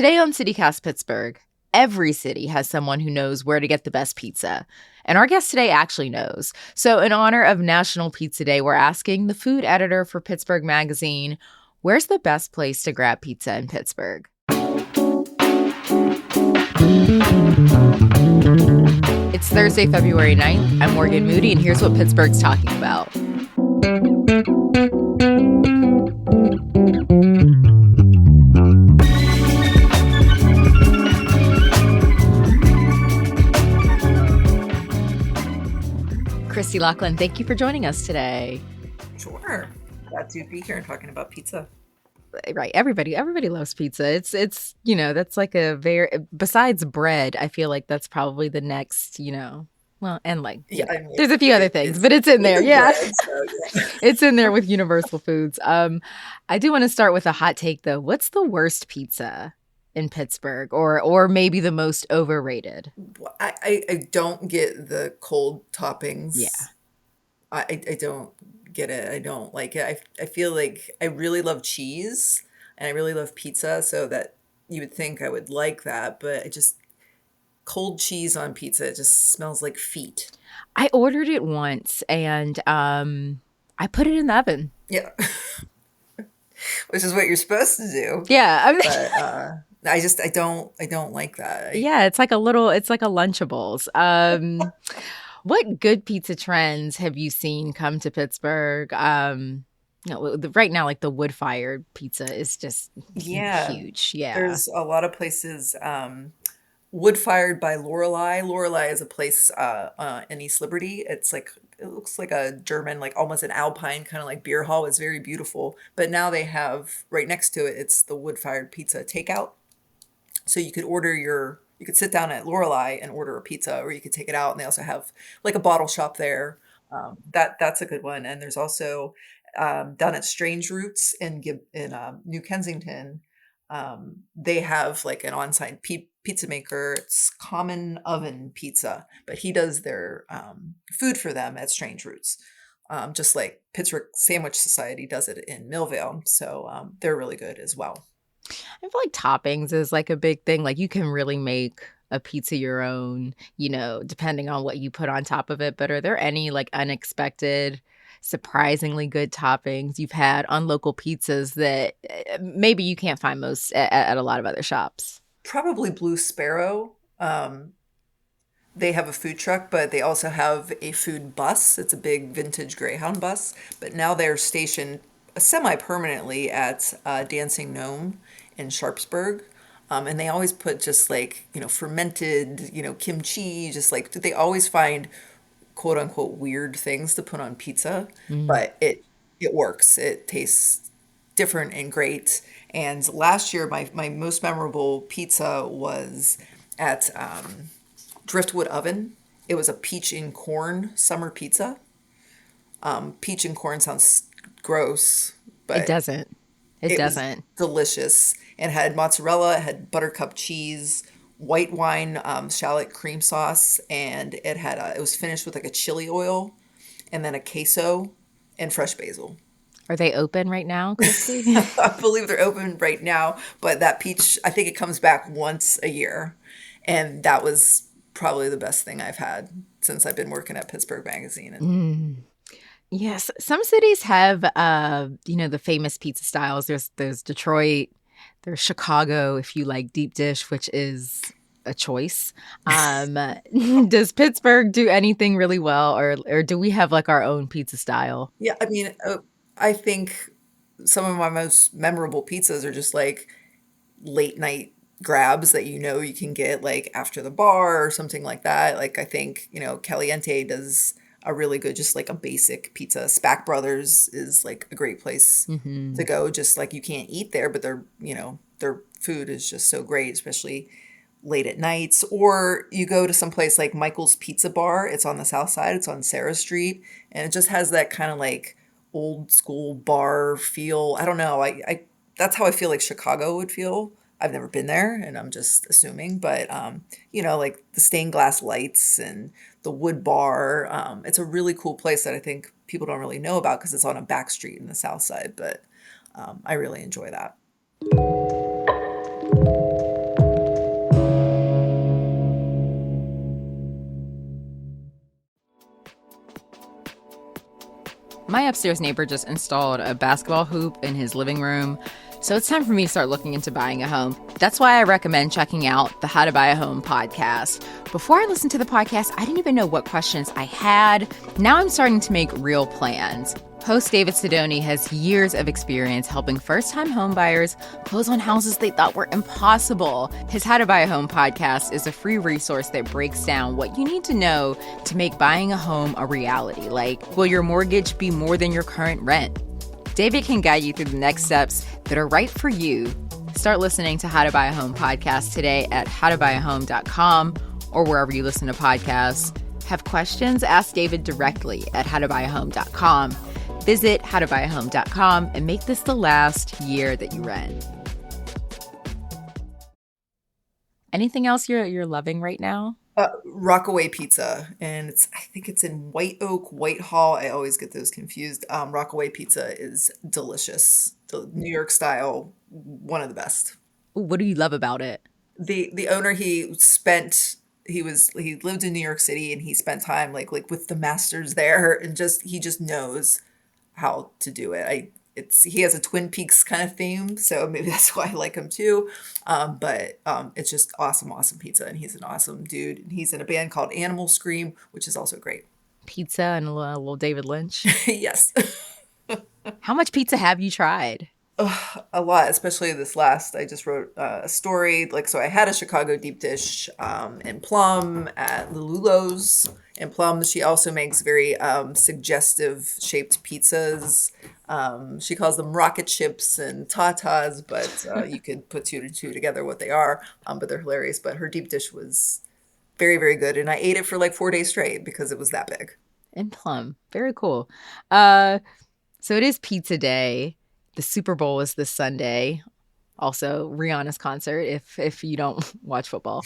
Today on CityCast Pittsburgh, every city has someone who knows where to get the best pizza. And our guest today actually knows. So in honor of National Pizza Day, we're asking the food editor for Pittsburgh Magazine, where's the best place to grab pizza in Pittsburgh? It's Thursday, February 9th. I'm Morgan Moody, and here's what Pittsburgh's talking about. Kristy Lachlan, thank you for joining us today. Sure. Glad to be here and talking about pizza. Right. Everybody loves pizza. It's that's like a very, besides bread, I feel like that's probably the next, well, and like, there's a few other things, but it's in there. Yeah. Bread, so, yeah. It's in there with universal foods. I do want to start with a hot take though. What's the worst pizza in Pittsburgh or maybe the most overrated? I don't get the cold toppings. Yeah. I don't get it. I don't like it. I feel like I really love cheese and I really love pizza, so that you would think I would like that, but cold cheese on pizza, it just smells like feet. I ordered it once and I put it in the oven. Yeah. Which is what you're supposed to do. Yeah. But I don't like that. Yeah, it's like Lunchables. What good pizza trends have you seen come to Pittsburgh? Right now, like the wood-fired pizza is just huge. Yeah. There's a lot of places, wood-fired by Lorelei. Lorelei is a place in East Liberty. It looks like a German, like almost an Alpine kind of like beer hall. It's very beautiful. But now they have, right next to it, it's the wood-fired pizza takeout. So you could sit down at Lorelei and order a pizza, or you could take it out, and they also have like a bottle shop there. That's a good one. And there's also down at Strange Roots in New Kensington, they have like an on-site pizza maker. It's Common Oven Pizza, but he does their food for them at Strange Roots, just like Pittsburgh Sandwich Society does it in Millvale. So they're really good as well. I feel like toppings is like a big thing. Like you can really make a pizza your own, depending on what you put on top of it. But are there any like unexpected, surprisingly good toppings you've had on local pizzas that maybe you can't find most at a lot of other shops? Probably Blue Sparrow. They have a food truck, but they also have a food bus. It's a big vintage Greyhound bus. But now they're stationed semi-permanently at Dancing Gnome in Sharpsburg. And they always put just like, fermented, kimchi, just like they always find quote unquote weird things to put on pizza, but it works. It tastes different and great. And last year, my most memorable pizza was at Driftwood Oven. It was a peach and corn summer pizza. Peach and corn sounds gross, but It doesn't. It doesn't. was delicious. It had mozzarella, it had buttercup cheese, white wine, shallot cream sauce, and it was finished with like a chili oil, and then a queso and fresh basil. Are they open right now, Kristy? I believe they're open right now, but that peach, I think it comes back once a year, and that was probably the best thing I've had since I've been working at Pittsburgh Magazine. And Yes, some cities have, the famous pizza styles. There's Detroit, there's Chicago, if you like deep dish, which is a choice. Does Pittsburgh do anything really well, or do we have like our own pizza style? yeah, I mean, I think some of my most memorable pizzas are just like late night grabs that you can get like after the bar or something like that. Like I think, Caliente does a really good, just like a basic pizza. Spack Brothers is like a great place to go. Just like you can't eat there, but their food is just so great, especially late at nights. Or you go to some place like Michael's Pizza Bar. It's on the south side. It's on Sarah Street, and it just has that kind of like old school bar feel. I don't know. I that's how I feel like Chicago would feel. I've never been there, and I'm just assuming, but like the stained glass lights and the wood bar. It's a really cool place that I think people don't really know about because it's on a back street in the south side, but I really enjoy that. My upstairs neighbor just installed a basketball hoop in his living room, so it's time for me to start looking into buying a home. That's why I recommend checking out the How to Buy a Home podcast. Before I listened to the podcast, I didn't even know what questions I had. Now I'm starting to make real plans. Host David Sidoni has years of experience helping first-time homebuyers close on houses they thought were impossible. His How to Buy a Home podcast is a free resource that breaks down what you need to know to make buying a home a reality. Like, will your mortgage be more than your current rent? David can guide you through the next steps that are right for you. Start listening to How to Buy a Home podcast today at howtobuyahome.com or wherever you listen to podcasts. Have questions? Ask David directly at howtobuyahome.com. Visit howtobuyahome.com and make this the last year that you rent. Anything else you're loving right now? Rockaway Pizza, and I think it's in White Oak, Whitehall. I always get those confused. Rockaway Pizza is delicious. The New York style, one of the best. Ooh, what do you love about it? The owner, he lived in New York City, and he spent time like with the masters there, and he just knows how to do it. He has a Twin Peaks kind of theme, so maybe that's why I like him too. But it's just awesome pizza, and he's an awesome dude. And he's in a band called Animal Scream, which is also great. Pizza and a little David Lynch. Yes. How much pizza have you tried? A lot, especially this last. I just wrote a story. So I had a Chicago deep dish in Plum at Lululo's in Plum. She also makes very suggestive shaped pizzas. She calls them rocket ships and tatas, but you could put two to two together what they are. But they're hilarious. But her deep dish was very, very good. And I ate it for 4 days straight because it was that big. In Plum. Very cool. So it is pizza day. The Super Bowl is this Sunday. Also, Rihanna's concert, if you don't watch football.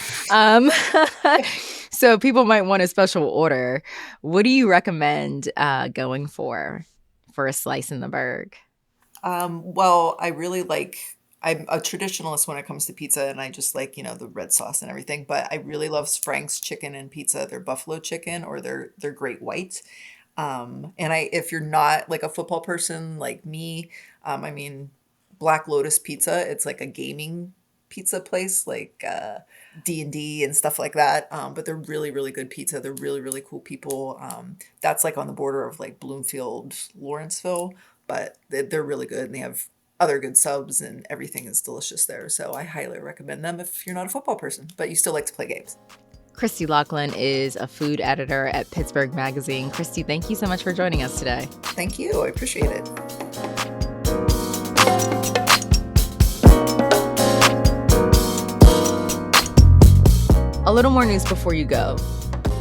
So people might want a special order. What do you recommend going for a slice in the Berg? Well, I'm a traditionalist when it comes to pizza, and I just like, the red sauce and everything. But I really love Frank's chicken and pizza, their buffalo chicken or their great white. If you're not like a football person like me, Black Lotus Pizza, it's like a gaming pizza place, like D&D and stuff like that. But they're really, really good pizza. They're really, really cool people. That's on the border of Bloomfield, Lawrenceville, but they're really good, and they have other good subs, and everything is delicious there. So I highly recommend them if you're not a football person, but you still like to play games. Kristy Lachlan is a food editor at Pittsburgh Magazine. Kristy, thank you so much for joining us today. Thank you. I appreciate it. A little more news before you go.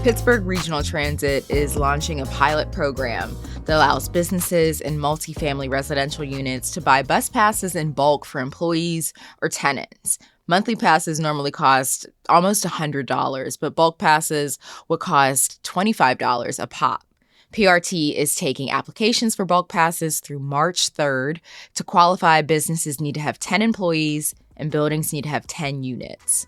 Pittsburgh Regional Transit is launching a pilot program that allows businesses and multifamily residential units to buy bus passes in bulk for employees or tenants. Monthly passes normally cost almost $100, but bulk passes would cost $25 a pop. PRT is taking applications for bulk passes through March 3rd. To qualify, businesses need to have 10 employees and buildings need to have 10 units.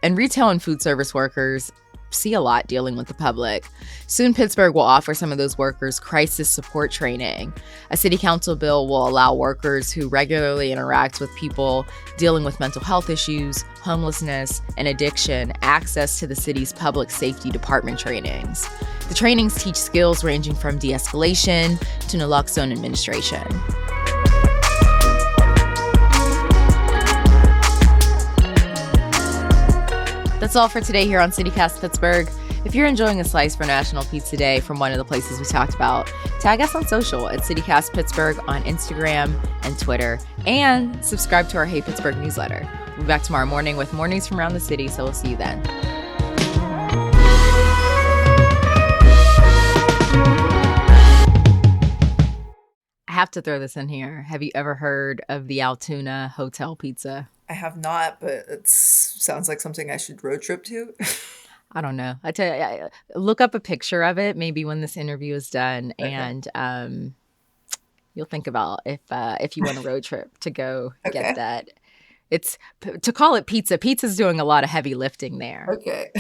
And retail and food service workers see a lot dealing with the public. Soon, Pittsburgh will offer some of those workers crisis support training. A city council bill will allow workers who regularly interact with people dealing with mental health issues, homelessness, and addiction access to the city's public safety department trainings. The trainings teach skills ranging from de-escalation to naloxone administration. That's all for today here on CityCast Pittsburgh. If you're enjoying a slice for National Pizza Day from one of the places we talked about, tag us on social at CityCast Pittsburgh on Instagram and Twitter, and subscribe to our Hey Pittsburgh newsletter. We'll be back tomorrow morning with more news from around the city, so we'll see you then. I have to throw this in here. Have you ever heard of the Altoona Hotel Pizza? I have not, but it sounds like something I should road trip to. I don't know. I tell you, look up a picture of it maybe when this interview is done, Okay. and you'll think about if you want a road trip to go Okay. get that. It's to call it pizza. Pizza's doing a lot of heavy lifting there. Okay.